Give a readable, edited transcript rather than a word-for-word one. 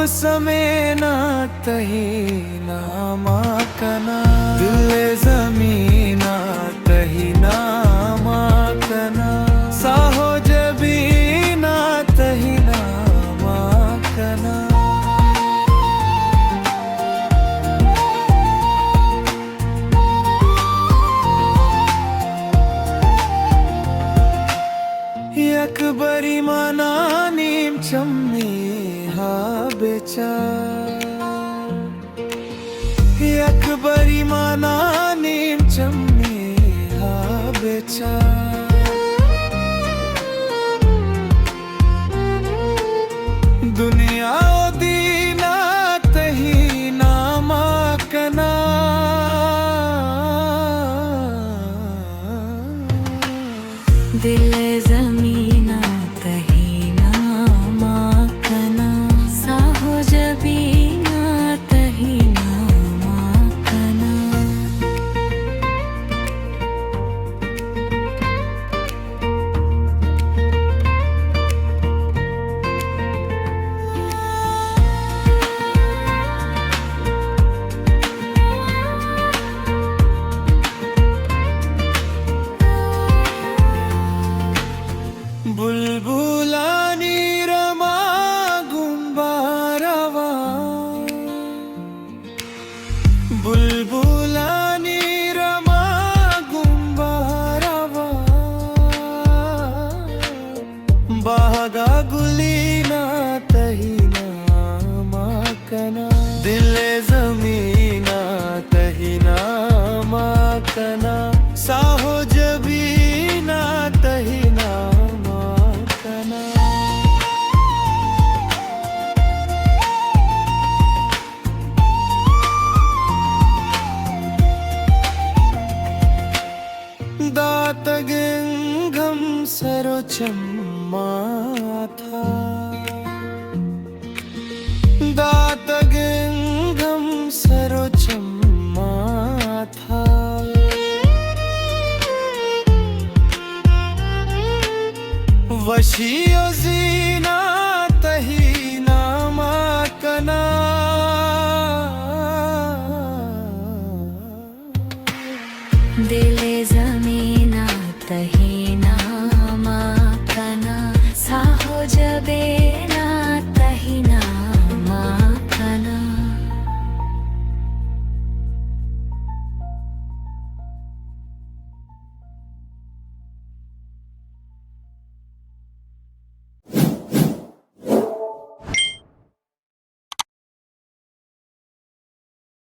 समेना तही नामा कना दिले जमीना तही नामा कना साहो जबीना तही नामा कना यकबरी मनानीम चम्मी हा बेचा यकबरी मनानीम चम्मी हा बेचा दुनिया दीना तही नामा कना दिल जमीना तही नामा कना साहो जबीना तही नामा कना बुलबुलानी रमा गुंबारवा बुलबुलानी रमा गुंबारवा बागा गुलीना तही नामा कना दिले जमीना तही नामा कना साहो जबीना तही नामा कना दातगंगम सरोचम्मा था दातगंगम सरोचम्मा था वशियो जीना तही नामा कना दिल जमीना तही